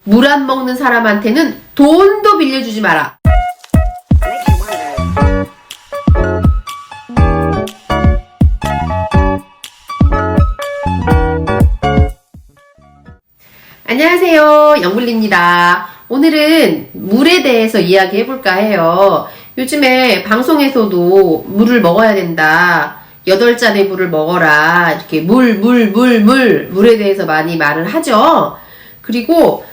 물 안 먹는 사람한테는 돈도 빌려주지 마라. 안녕하세요, 영블리입니다. 오늘은 물에 대해서 이야기 해볼까 해요. 요즘에 방송에서도 물을 먹어야 된다, 8잔의 물을 먹어라, 이렇게 물에 대해서 많이 말을 하죠. 그리고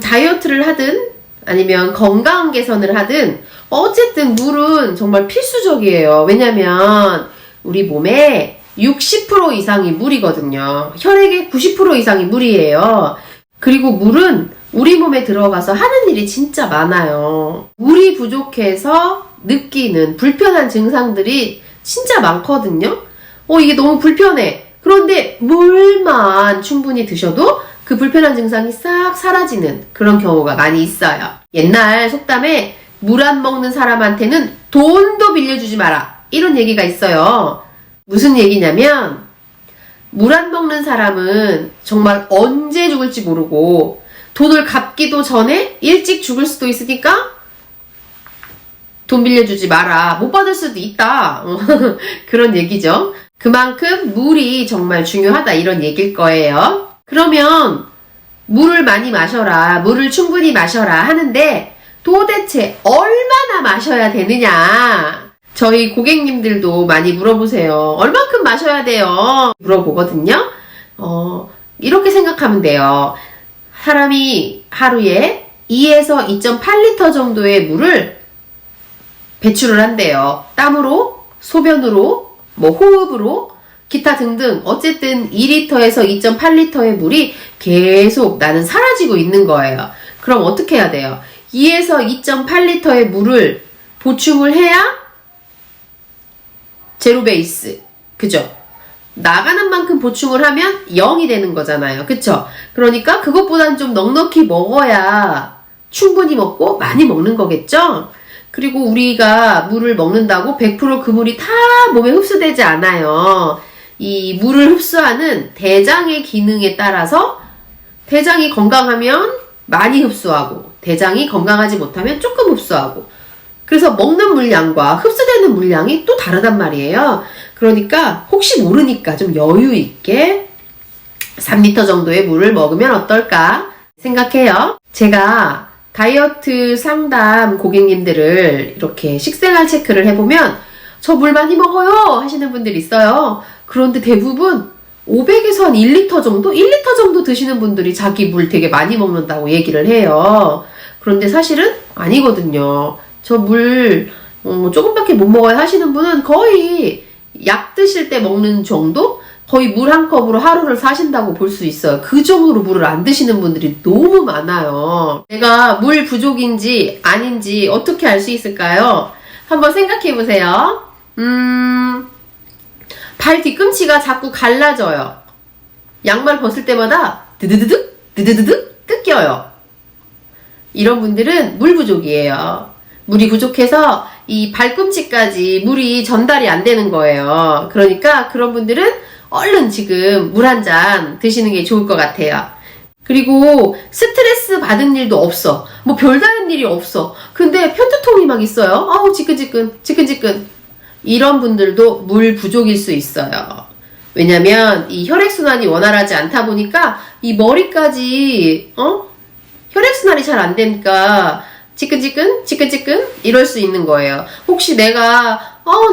다이어트를 하든 아니면 건강 개선을 하든 어쨌든 물은 정말 필수적이에요. 왜냐면 우리 몸에 60% 이상이 물이거든요. 혈액의 90% 이상이 물이에요. 그리고 물은 우리 몸에 들어가서 하는 일이 진짜 많아요. 물이 부족해서 느끼는 불편한 증상들이 진짜 많거든요. 이게 너무 불편해. 그런데 물만 충분히 드셔도 그 불편한 증상이 싹 사라지는 그런 경우가 많이 있어요. 옛날 속담에 물 안 먹는 사람한테는 돈도 빌려주지 마라, 이런 얘기가 있어요. 무슨 얘기냐면 물 안 먹는 사람은 정말 언제 죽을지 모르고 돈을 갚기도 전에 일찍 죽을 수도 있으니까 돈 빌려주지 마라, 못 받을 수도 있다. 그런 얘기죠. 그만큼 물이 정말 중요하다, 이런 얘기일 거예요. 그러면 물을 많이 마셔라, 물을 충분히 마셔라 하는데 도대체 얼마나 마셔야 되느냐? 저희 고객님들도 많이 물어보세요. 얼만큼 마셔야 돼요? 물어보거든요. 이렇게 생각하면 돼요. 사람이 하루에 2에서 2.8리터 정도의 물을 배출을 한대요. 땀으로, 소변으로, 호흡으로, 기타 등등 어쨌든 2리터에서 2.8리터의 물이 계속 나는 사라지고 있는 거예요. 그럼 어떻게 해야 돼요? 2에서 2.8리터의 물을 보충을 해야 제로 베이스, 그죠? 나가는 만큼 보충을 하면 0이 되는 거잖아요. 그쵸? 그러니까 그것보단 좀 넉넉히 먹어야 충분히 먹고 많이 먹는 거겠죠? 그리고 우리가 물을 먹는다고 100% 그 물이 다 몸에 흡수되지 않아요. 이 물을 흡수하는 대장의 기능에 따라서 대장이 건강하면 많이 흡수하고 대장이 건강하지 못하면 조금 흡수하고, 그래서 먹는 물량과 흡수되는 물량이 또 다르단 말이에요. 그러니까 혹시 모르니까 좀 여유 있게 3리터 정도의 물을 먹으면 어떨까 생각해요. 제가 다이어트 상담 고객님들을 이렇게 식생활 체크를 해보면 저 물 많이 먹어요 하시는 분들이 있어요. 그런데 대부분 500에서 한 1리터 정도? 1리터 정도 드시는 분들이 자기 물 되게 많이 먹는다고 얘기를 해요. 그런데 사실은 아니거든요. 저 물 조금밖에 못 먹어야 하시는 분은 거의 약 드실 때 먹는 정도? 거의 물 한 컵으로 하루를 사신다고 볼 수 있어요. 그 정도로 물을 안 드시는 분들이 너무 많아요. 내가 물 부족인지 아닌지 어떻게 알 수 있을까요? 한번 생각해 보세요. 발 뒤꿈치가 자꾸 갈라져요. 양말 벗을 때마다 드드드득 뜯겨요. 이런 분들은 물 부족이에요. 물이 부족해서 이 발꿈치까지 물이 전달이 안 되는 거예요. 그러니까 그런 분들은 얼른 지금 물 한 잔 드시는 게 좋을 것 같아요. 그리고 스트레스 받은 일도 없어. 별다른 일이 없어. 근데 편두통이 막 있어요. 아우, 지끈지끈. 이런 분들도 물 부족일 수 있어요. 왜냐면 이 혈액순환이 원활하지 않다 보니까 이 머리까지 혈액순환이 잘 안 되니까 지끈지끈 이럴 수 있는 거예요. 혹시 내가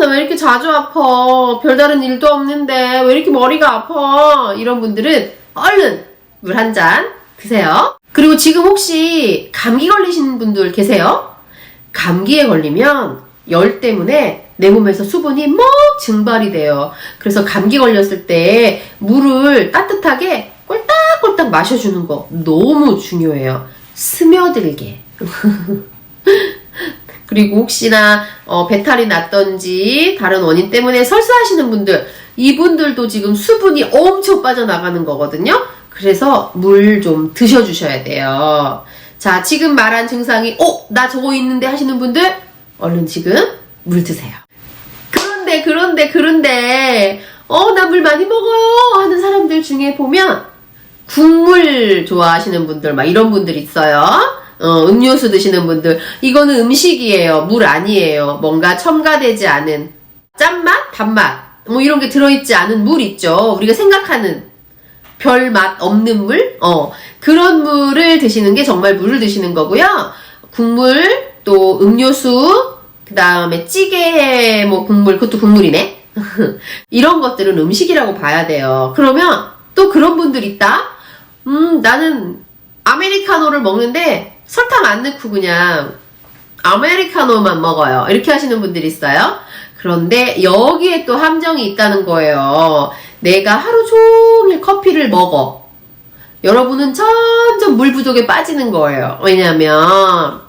나 왜 이렇게 자주 아파, 별다른 일도 없는데 왜 이렇게 머리가 아파, 이런 분들은 얼른 물 한 잔 드세요. 그리고 지금 혹시 감기 걸리시는 분들 계세요? 감기에 걸리면 열 때문에 내 몸에서 수분이 막 증발이 돼요. 그래서 감기 걸렸을 때 물을 따뜻하게 꼴딱꼴딱 마셔주는 거 너무 중요해요. 스며들게. 그리고 혹시나 배탈이 났던지 다른 원인 때문에 설사하시는 분들, 이분들도 지금 수분이 엄청 빠져나가는 거거든요. 그래서 물 좀 드셔주셔야 돼요. 자, 지금 말한 증상이 나 저거 있는데 하시는 분들 얼른 지금 물 드세요. 그런데 나 물 많이 먹어요 하는 사람들 중에 보면 국물 좋아하시는 분들, 막 이런 분들 있어요. 음료수 드시는 분들. 이거는 음식이에요. 물 아니에요. 뭔가 첨가되지 않은 짠맛, 단맛, 뭐 이런 게 들어있지 않은 물 있죠. 우리가 생각하는 별 맛 없는 물? 그런 물을 드시는 게 정말 물을 드시는 거고요. 국물, 또 음료수, 그 다음에 찌개, 뭐 국물, 그것도 국물이네? 이런 것들은 음식이라고 봐야 돼요. 그러면 또 그런 분들 있다? 나는 아메리카노를 먹는데 설탕 안 넣고 그냥 아메리카노만 먹어요. 이렇게 하시는 분들이 있어요. 그런데 여기에 또 함정이 있다는 거예요. 내가 하루 종일 커피를 먹어. 여러분은 점점 물 부족에 빠지는 거예요. 왜냐면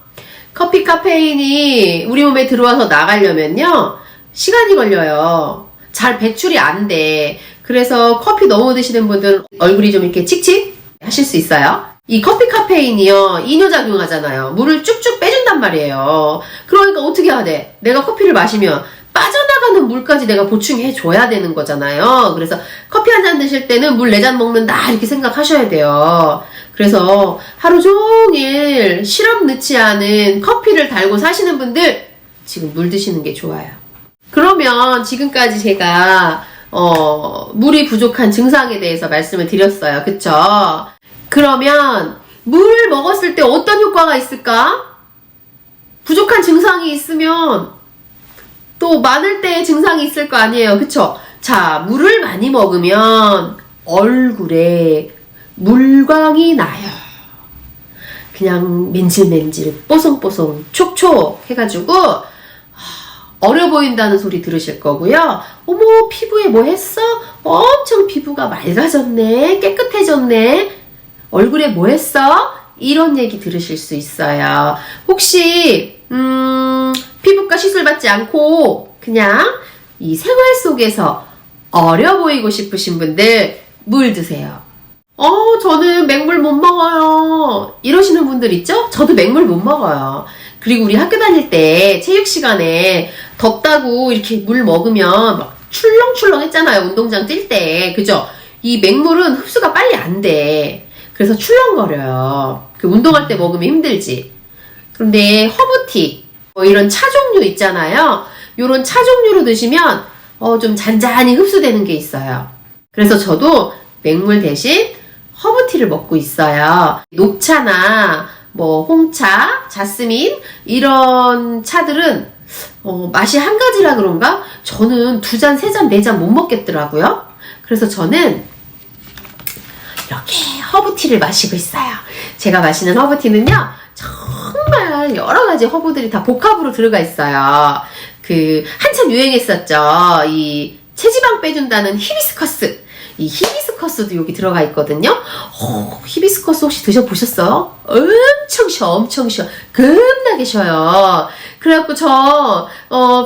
커피 카페인이 우리 몸에 들어와서 나가려면요 시간이 걸려요. 잘 배출이 안 돼. 그래서 커피 너무 드시는 분들은 얼굴이 좀 이렇게 칙칙 하실 수 있어요. 이 커피 카페인이요 이뇨작용 하잖아요. 물을 쭉쭉 빼준단 말이에요. 그러니까 어떻게 해야 돼? 내가 커피를 마시면 빠져나가는 물까지 내가 보충해 줘야 되는 거잖아요. 그래서 커피 한 잔 드실 때는 물 4잔 먹는다 이렇게 생각하셔야 돼요. 그래서 하루 종일 시럽 넣지 않은 커피를 달고 사시는 분들 지금 물 드시는 게 좋아요. 그러면 지금까지 제가 물이 부족한 증상에 대해서 말씀을 드렸어요. 그쵸? 그러면 물을 먹었을 때 어떤 효과가 있을까? 부족한 증상이 있으면 또 많을 때의 증상이 있을 거 아니에요. 그쵸? 자, 물을 많이 먹으면 얼굴에 물광이 나요. 그냥 맨질맨질, 뽀송뽀송, 촉촉 해가지고 어려 보인다는 소리 들으실 거고요. 어머, 피부에 뭐 했어? 엄청 피부가 맑아졌네. 깨끗해졌네. 얼굴에 뭐 했어? 이런 얘기 들으실 수 있어요. 혹시 피부과 시술 받지 않고 그냥 이 생활 속에서 어려 보이고 싶으신 분들 물 드세요. 저는 맹물 못 먹어요. 이러시는 분들 있죠? 저도 맹물 못 먹어요. 그리고 우리 학교 다닐 때 체육 시간에 덥다고 이렇게 물 먹으면 막 출렁출렁 했잖아요. 운동장 뛸 때. 그죠? 이 맹물은 흡수가 빨리 안 돼. 그래서 출렁거려요. 그 운동할 때 먹으면 힘들지. 그런데 허브티, 뭐 이런 차 종류 있잖아요. 요런 차 종류로 드시면 좀 잔잔히 흡수되는 게 있어요. 그래서 저도 맹물 대신 허브티를 먹고 있어요. 녹차나 뭐 홍차, 자스민 이런 차들은 맛이 한 가지라 그런가? 저는 2잔, 3잔, 4잔 못 먹겠더라고요. 그래서 저는 이렇게 허브티를 마시고 있어요. 제가 마시는 허브티는요 정말 여러 가지 허브들이 다 복합으로 들어가 있어요. 한참 유행했었죠. 이 체지방 빼준다는 히비스커스. 이 히비스커스도 여기 들어가 있거든요. 히비스커스 혹시 드셔보셨어요? 엄청 쉬어, 엄청 쉬어. 겁나게 쉬어요. 그래갖고 저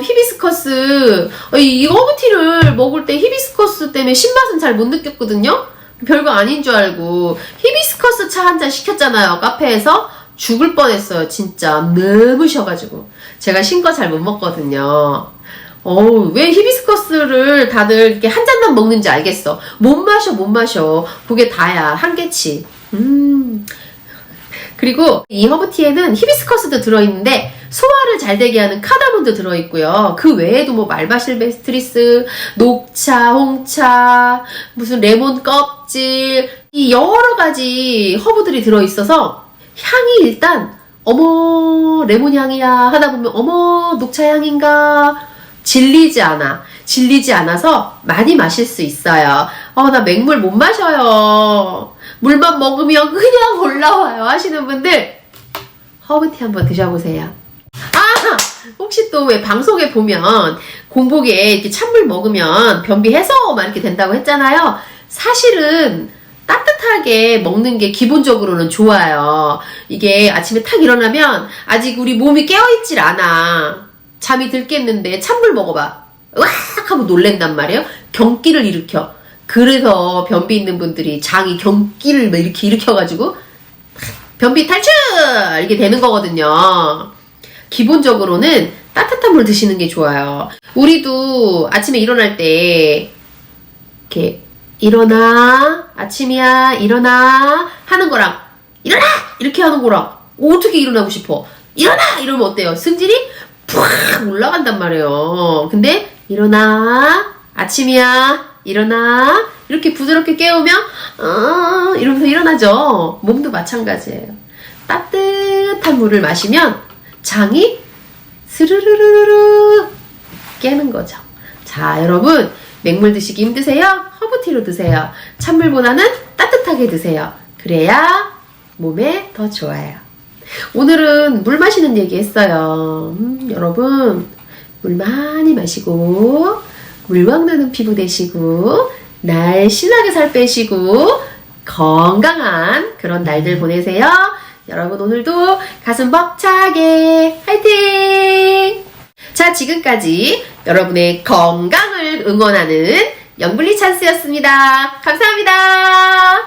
히비스커스 이 허브티를 먹을 때 히비스커스 때문에 신맛은 잘 못 느꼈거든요. 별거 아닌 줄 알고 히비스커스 차 한 잔 시켰잖아요. 카페에서. 죽을 뻔했어요. 진짜 너무 쉬어가지고. 제가 신 거 잘 못 먹거든요. 왜 히비스커스를 다들 이렇게 한 잔만 먹는지 알겠어. 못 마셔, 못 마셔. 그게 다야. 한계치. 그리고 이 허브티에는 히비스커스도 들어있는데 소화를 잘 되게 하는 카다몬도 들어있고요. 그 외에도 뭐 말바실베스트리스, 녹차, 홍차, 무슨 레몬 껍질 이 여러 가지 허브들이 들어있어서 향이 일단 어머 레몬 향이야 하다 보면 어머 녹차 향인가 질리지 않아. 질리지 않아서 많이 마실 수 있어요. 나 맹물 못 마셔요. 물만 먹으면 그냥 올라와요 하시는 분들 허브티 한번 드셔보세요. 혹시 또 왜 방송에 보면 공복에 이렇게 찬물 먹으면 변비 해소 막 이렇게 된다고 했잖아요. 사실은 따뜻하게 먹는 게 기본적으로는 좋아요. 이게 아침에 탁 일어나면 아직 우리 몸이 깨어있질 않아. 잠이 들겠는데 찬물 먹어봐. 으악 하고 놀랜단 말이에요. 경기를 일으켜. 그래서 변비 있는 분들이 장이 경기를 이렇게 일으켜가지고 변비 탈출! 이렇게 되는 거거든요. 기본적으로는 따뜻한 물 드시는 게 좋아요. 우리도 아침에 일어날 때 이렇게 일어나, 아침이야, 일어나 하는 거랑 일어나! 이렇게 하는 거랑 어떻게 일어나고 싶어? 일어나! 이러면 어때요? 승질이 푹 올라간단 말이에요. 근데 일어나, 아침이야, 일어나 이렇게 부드럽게 깨우면 이러면서 일어나죠. 몸도 마찬가지예요. 따뜻한 물을 마시면 장이 스르르르르 깨는 거죠. 자, 여러분 맹물 드시기 힘드세요? 허브티로 드세요. 찬물보다는 따뜻하게 드세요. 그래야 몸에 더 좋아요. 오늘은 물 마시는 얘기 했어요. 여러분 물 많이 마시고 물광 나는 피부 되시고 날씬하게 살 빼시고 건강한 그런 날들 보내세요. 여러분 오늘도 가슴 벅차게 화이팅! 자, 지금까지 여러분의 건강을 응원하는 영블리 찬스였습니다. 감사합니다.